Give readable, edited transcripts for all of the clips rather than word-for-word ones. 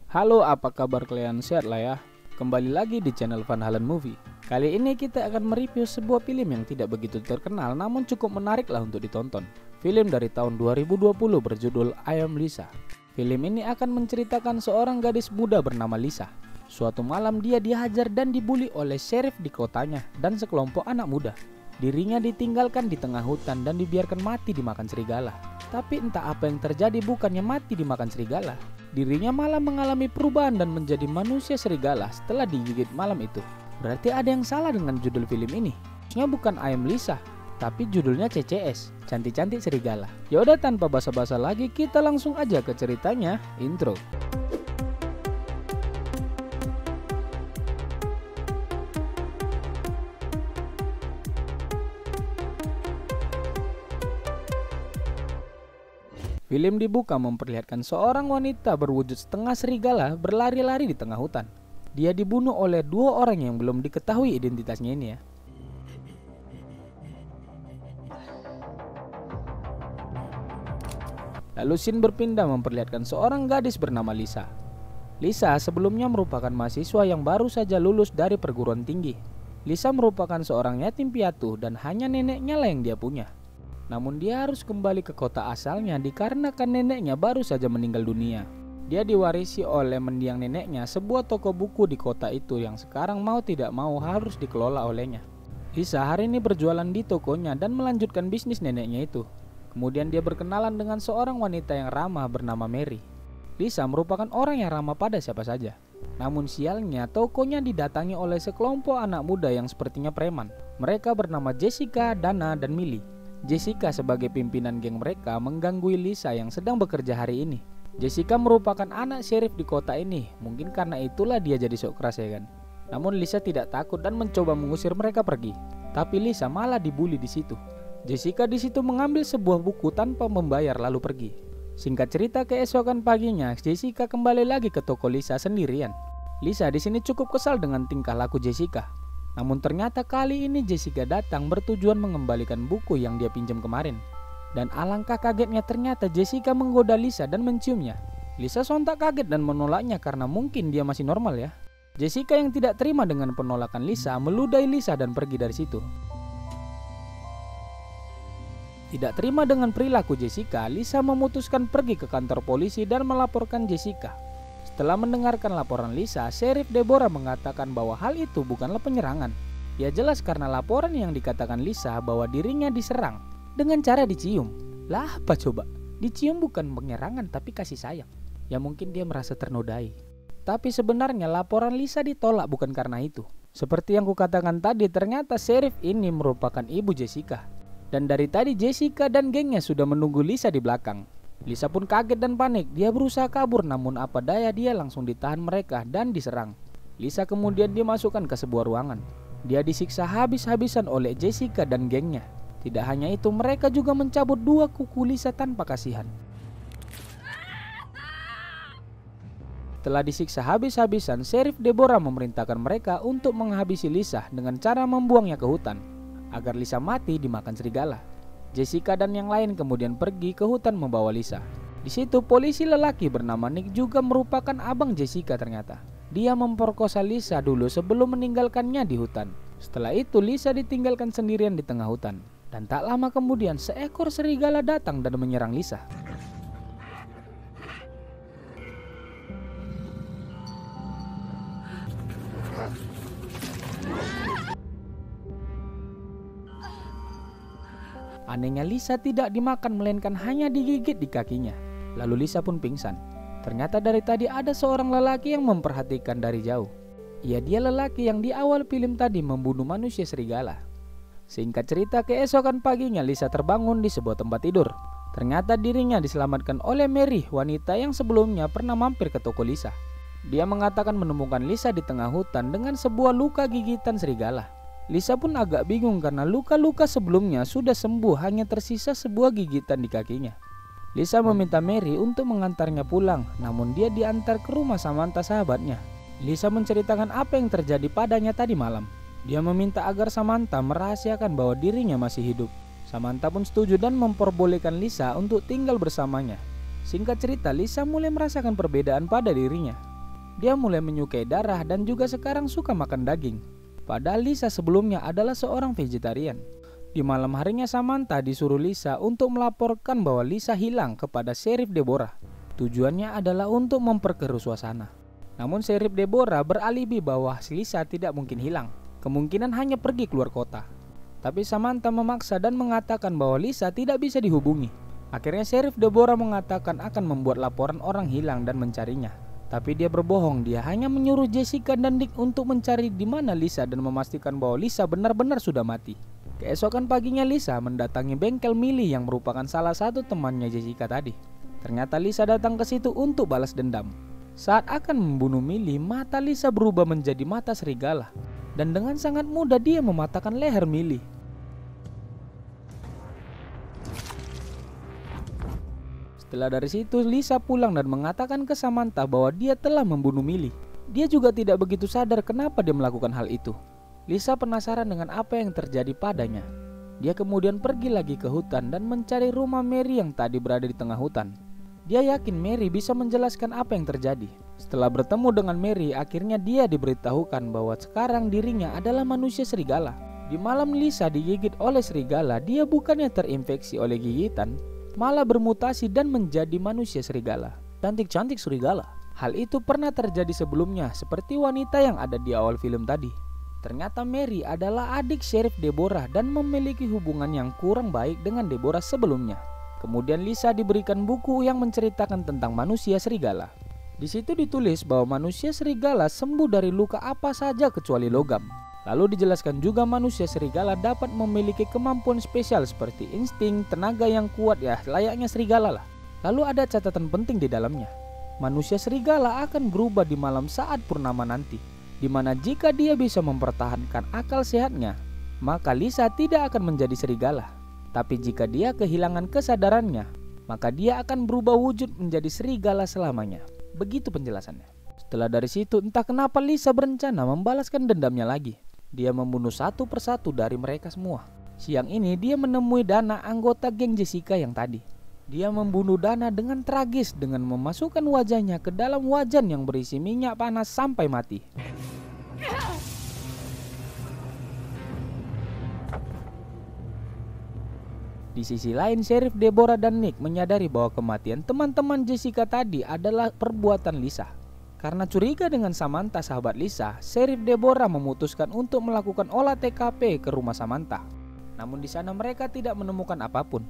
Halo, apa kabar kalian? Sehat lah ya? Kembali lagi di channel Van Halen Movie. Kali ini kita akan mereview sebuah film yang tidak begitu terkenal namun cukup menarik lah untuk ditonton. Film dari tahun 2020 berjudul I Am Lisa. Film ini akan menceritakan seorang gadis muda bernama Lisa. Suatu malam dia dihajar dan dibuli oleh sheriff di kotanya dan sekelompok anak muda. Dirinya ditinggalkan di tengah hutan dan dibiarkan mati dimakan serigala. Tapi entah apa yang terjadi, bukannya mati dimakan serigala, dirinya malah mengalami perubahan dan menjadi manusia serigala setelah digigit malam itu. Berarti ada yang salah dengan judul film ini. Harusnya bukan I Am Lisa, tapi judulnya CCS, Cantik-Cantik Serigala. Yaudah, tanpa basa-basa lagi kita langsung aja ke ceritanya. Intro. Film dibuka memperlihatkan seorang wanita berwujud setengah serigala berlari-lari di tengah hutan. Dia dibunuh oleh dua orang yang belum diketahui identitasnya ini ya. Lalu scene berpindah memperlihatkan seorang gadis bernama Lisa. Lisa sebelumnya merupakan mahasiswa yang baru saja lulus dari perguruan tinggi. Lisa merupakan seorang yatim piatu dan hanya neneknya lah yang dia punya. Namun dia harus kembali ke kota asalnya dikarenakan neneknya baru saja meninggal dunia. Dia diwarisi oleh mendiang neneknya sebuah toko buku di kota itu yang sekarang mau tidak mau harus dikelola olehnya. Lisa hari ini berjualan di tokonya dan melanjutkan bisnis neneknya itu. Kemudian dia berkenalan dengan seorang wanita yang ramah bernama Mary. Lisa merupakan orang yang ramah pada siapa saja. Namun sialnya tokonya didatangi oleh sekelompok anak muda yang sepertinya preman. Mereka bernama Jessica, Dana, dan Millie. Jessica sebagai pimpinan geng mereka mengganggu Lisa yang sedang bekerja hari ini. Jessica merupakan anak sheriff di kota ini, mungkin karena itulah dia jadi sok keras ya kan. Namun Lisa tidak takut dan mencoba mengusir mereka pergi. Tapi Lisa malah dibully di situ. Jessica di situ mengambil sebuah buku tanpa membayar lalu pergi. Singkat cerita, keesokan paginya Jessica kembali lagi ke toko Lisa sendirian. Lisa di sini cukup kesal dengan tingkah laku Jessica. Namun ternyata kali ini Jessica datang bertujuan mengembalikan buku yang dia pinjam kemarin. Dan alangkah kagetnya ternyata Jessica menggoda Lisa dan menciumnya. Lisa sontak kaget dan menolaknya karena mungkin dia masih normal ya. Jessica yang tidak terima dengan penolakan Lisa meludahi Lisa dan pergi dari situ. Tidak terima dengan perilaku Jessica, Lisa memutuskan pergi ke kantor polisi dan melaporkan Jessica. Setelah mendengarkan laporan Lisa, Sheriff Deborah mengatakan bahwa hal itu bukanlah penyerangan. Ya jelas karena laporan yang dikatakan Lisa bahwa dirinya diserang dengan cara dicium. Lah apa coba? Dicium bukan penyerangan tapi kasih sayang. Ya mungkin dia merasa ternodai. Tapi sebenarnya laporan Lisa ditolak bukan karena itu. Seperti yang kukatakan tadi, ternyata Sheriff ini merupakan ibu Jessica. Dan dari tadi Jessica dan gengnya sudah menunggu Lisa di belakang. Lisa pun kaget dan panik. Dia berusaha kabur namun apa daya dia langsung ditahan mereka dan diserang. Lisa kemudian dimasukkan ke sebuah ruangan. Dia disiksa habis-habisan oleh Jessica dan gengnya. Tidak hanya itu, mereka juga mencabut dua kuku Lisa tanpa kasihan. Setelah disiksa habis-habisan, Sheriff Deborah memerintahkan mereka untuk menghabisi Lisa dengan cara membuangnya ke hutan agar Lisa mati dimakan serigala. Jessica dan yang lain kemudian pergi ke hutan membawa Lisa. Di situ polisi lelaki bernama Nick juga merupakan abang Jessica ternyata. Dia memperkosa Lisa dulu sebelum meninggalkannya di hutan. Setelah itu Lisa ditinggalkan sendirian di tengah hutan. Dan tak lama kemudian seekor serigala datang dan menyerang Lisa. Anehnya Lisa tidak dimakan melainkan hanya digigit di kakinya. Lalu Lisa pun pingsan. Ternyata dari tadi ada seorang lelaki yang memperhatikan dari jauh. Dia lelaki yang di awal film tadi membunuh manusia serigala. Singkat cerita, keesokan paginya Lisa terbangun di sebuah tempat tidur. Ternyata dirinya diselamatkan oleh Mary, wanita yang sebelumnya pernah mampir ke toko Lisa. Dia mengatakan menemukan Lisa di tengah hutan dengan sebuah luka gigitan serigala. Lisa pun agak bingung karena luka-luka sebelumnya sudah sembuh, hanya tersisa sebuah gigitan di kakinya. Lisa meminta Mary untuk mengantarnya pulang, namun dia diantar ke rumah Samantha sahabatnya. Lisa menceritakan apa yang terjadi padanya tadi malam. Dia meminta agar Samantha merahasiakan bahwa dirinya masih hidup. Samantha pun setuju dan memperbolehkan Lisa untuk tinggal bersamanya. Singkat cerita, Lisa mulai merasakan perbedaan pada dirinya. Dia mulai menyukai darah dan juga sekarang suka makan daging. Padahal Lisa sebelumnya adalah seorang vegetarian. Di malam harinya Samantha disuruh Lisa untuk melaporkan bahwa Lisa hilang kepada Sheriff Deborah. Tujuannya adalah untuk memperkeruh suasana. Namun Sheriff Deborah beralibi bahwa Lisa tidak mungkin hilang. Kemungkinan hanya pergi keluar kota. Tapi Samantha memaksa dan mengatakan bahwa Lisa tidak bisa dihubungi. Akhirnya Sheriff Deborah mengatakan akan membuat laporan orang hilang dan mencarinya. Tapi dia berbohong, dia hanya menyuruh Jessica dan Nick untuk mencari di mana Lisa dan memastikan bahwa Lisa benar-benar sudah mati. Keesokan paginya Lisa mendatangi bengkel Millie yang merupakan salah satu temannya Jessica tadi. Ternyata Lisa datang ke situ untuk balas dendam. Saat akan membunuh Millie, mata Lisa berubah menjadi mata serigala. Dan dengan sangat mudah dia mematahkan leher Millie. Setelah dari situ Lisa pulang dan mengatakan ke Samantha bahwa dia telah membunuh Millie. Dia juga tidak begitu sadar kenapa dia melakukan hal itu. Lisa penasaran dengan apa yang terjadi padanya. Dia kemudian pergi lagi ke hutan dan mencari rumah Mary yang tadi berada di tengah hutan. Dia yakin Mary bisa menjelaskan apa yang terjadi. Setelah bertemu dengan Mary, akhirnya dia diberitahukan bahwa sekarang dirinya adalah manusia serigala. Di malam Lisa digigit oleh serigala, dia bukannya terinfeksi oleh gigitan, malah bermutasi dan menjadi manusia serigala. Cantik-cantik serigala. Hal itu pernah terjadi sebelumnya, seperti wanita yang ada di awal film tadi. Ternyata Mary adalah adik Sheriff Deborah dan memiliki hubungan yang kurang baik dengan Deborah sebelumnya. Kemudian Lisa diberikan buku yang menceritakan tentang manusia serigala. Di situ ditulis bahwa manusia serigala sembuh dari luka apa saja kecuali logam. Lalu dijelaskan juga manusia serigala dapat memiliki kemampuan spesial seperti insting, tenaga yang kuat, ya layaknya serigala lah. Lalu ada catatan penting di dalamnya. Manusia serigala akan berubah di malam saat purnama nanti, di mana jika dia bisa mempertahankan akal sehatnya, maka Lisa tidak akan menjadi serigala. Tapi jika dia kehilangan kesadarannya, maka dia akan berubah wujud menjadi serigala selamanya. Begitu penjelasannya. Setelah dari situ entah kenapa Lisa berencana membalaskan dendamnya lagi. Dia membunuh satu persatu dari mereka semua. Siang ini dia menemui Dana, anggota geng Jessica yang tadi. Dia membunuh Dana dengan tragis dengan memasukkan wajahnya ke dalam wajan yang berisi minyak panas sampai mati. Di sisi lain, Sheriff Deborah dan Nick menyadari bahwa kematian teman-teman Jessica tadi adalah perbuatan Lisa. Karena curiga dengan Samantha, sahabat Lisa, Sheriff Deborah memutuskan untuk melakukan olah TKP ke rumah Samantha. Namun di sana mereka tidak menemukan apapun.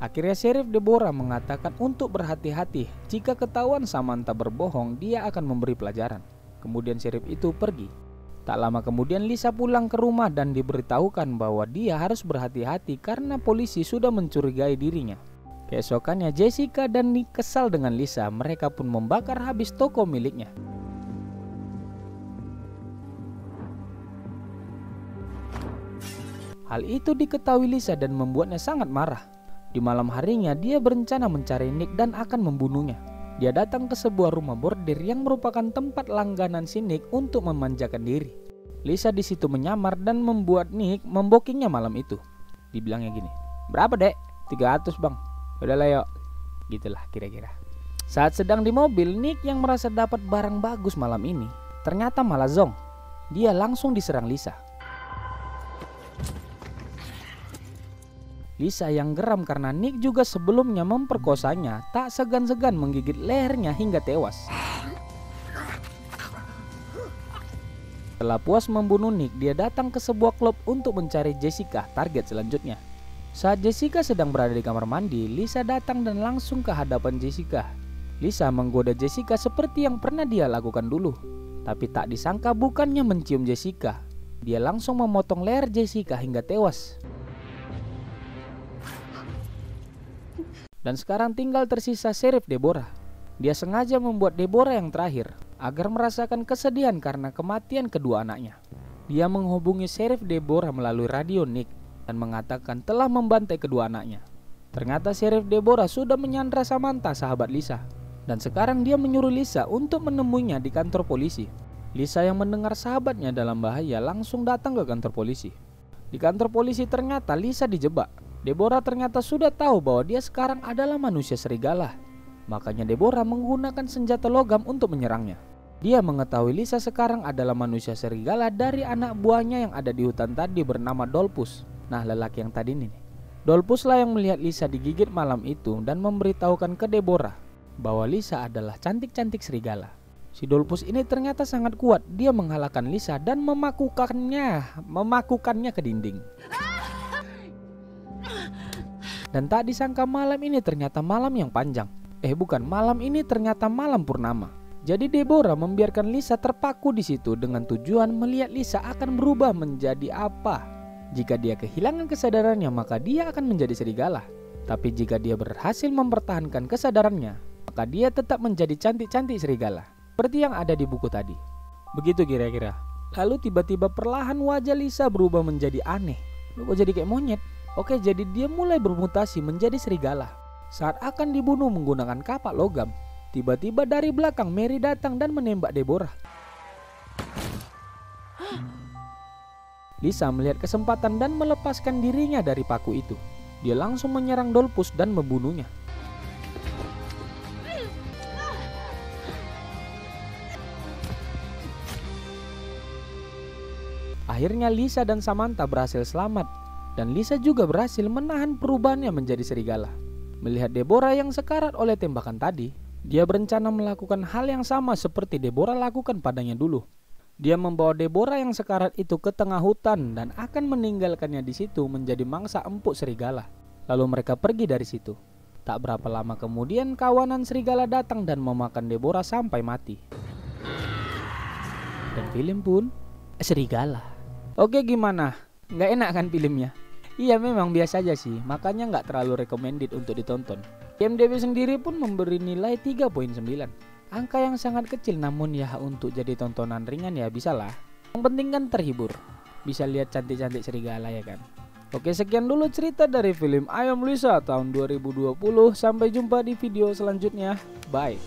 Akhirnya Sheriff Deborah mengatakan untuk berhati-hati, jika ketahuan Samantha berbohong, dia akan memberi pelajaran. Kemudian Sheriff itu pergi. Tak lama kemudian Lisa pulang ke rumah dan diberitahukan bahwa dia harus berhati-hati karena polisi sudah mencurigai dirinya. Keesokannya Jessica dan Nick kesal dengan Lisa, mereka pun membakar habis toko miliknya. Hal itu diketahui Lisa dan membuatnya sangat marah. Di malam harinya dia berencana mencari Nick dan akan membunuhnya. Dia datang ke sebuah rumah bordir yang merupakan tempat langganan si Nick untuk memanjakan diri. Lisa di situ menyamar dan membuat Nick membokingnya malam itu. Dibilangnya gini, "Berapa dek?" 300 bang. Udahlah yuk, gitulah kira-kira. Saat sedang di mobil, Nick yang merasa dapat barang bagus malam ini ternyata malah zonk. Dia langsung diserang Lisa. Lisa yang geram karena Nick juga sebelumnya memperkosanya, tak segan-segan menggigit lehernya hingga tewas. Setelah puas membunuh Nick, dia datang ke sebuah klub untuk mencari Jessica, target selanjutnya. Saat Jessica sedang berada di kamar mandi, Lisa datang dan langsung ke hadapan Jessica. Lisa menggoda Jessica seperti yang pernah dia lakukan dulu. Tapi tak disangka bukannya mencium Jessica, dia langsung memotong leher Jessica hingga tewas. Dan sekarang tinggal tersisa Sheriff Deborah. Dia sengaja membuat Deborah yang terakhir agar merasakan kesedihan karena kematian kedua anaknya. Dia menghubungi Sheriff Deborah melalui radio Nick dan mengatakan telah membantai kedua anaknya. Ternyata Sheriff Deborah sudah menyandra Samantha, sahabat Lisa. Dan sekarang dia menyuruh Lisa untuk menemuinya di kantor polisi. Lisa yang mendengar sahabatnya dalam bahaya langsung datang ke kantor polisi. Di kantor polisi ternyata Lisa dijebak. Deborah ternyata sudah tahu bahwa dia sekarang adalah manusia serigala. Makanya Deborah menggunakan senjata logam untuk menyerangnya. Dia mengetahui Lisa sekarang adalah manusia serigala dari anak buahnya yang ada di hutan tadi bernama Dolphus. Nah, lelaki yang tadi ini nih. Dolphus lah yang melihat Lisa digigit malam itu dan memberitahukan ke Deborah bahwa Lisa adalah cantik-cantik serigala. Si Dolphus ini ternyata sangat kuat. Dia mengalahkan Lisa dan memakukannya ke dinding. Dan tak disangka malam ini ternyata malam yang panjang. Malam ini ternyata malam purnama. Jadi Deborah membiarkan Lisa terpaku di situ dengan tujuan melihat Lisa akan berubah menjadi apa. Jika dia kehilangan kesadarannya, maka dia akan menjadi serigala. Tapi jika dia berhasil mempertahankan kesadarannya, maka dia tetap menjadi cantik-cantik serigala, seperti yang ada di buku tadi. Begitu kira-kira. Lalu tiba-tiba perlahan wajah Lisa berubah menjadi aneh. Kok jadi kayak monyet? Oke, jadi dia mulai bermutasi menjadi serigala. Saat akan dibunuh menggunakan kapak logam, tiba-tiba dari belakang Mary datang dan menembak Deborah. Lisa melihat kesempatan dan melepaskan dirinya dari paku itu. Dia langsung menyerang Dolphus dan membunuhnya. Akhirnya Lisa dan Samantha berhasil selamat. Dan Lisa juga berhasil menahan perubahannya menjadi serigala. Melihat Deborah yang sekarat oleh tembakan tadi, dia berencana melakukan hal yang sama seperti Deborah lakukan padanya dulu. Dia membawa Deborah yang sekarat itu ke tengah hutan dan akan meninggalkannya di situ menjadi mangsa empuk serigala. Lalu mereka pergi dari situ. Tak berapa lama kemudian kawanan serigala datang dan memakan Deborah sampai mati. Dan film pun serigala. Oke, gimana? Nggak enak kan filmnya? Iya, memang biasa aja sih, makanya nggak terlalu recommended untuk ditonton. IMDb sendiri pun memberi nilai 3.9. Angka yang sangat kecil, namun ya untuk jadi tontonan ringan ya bisalah. Yang penting kan terhibur, bisa lihat cantik-cantik serigala ya kan. Oke, sekian dulu cerita dari film I Am Lisa tahun 2020. Sampai jumpa di video selanjutnya. Bye.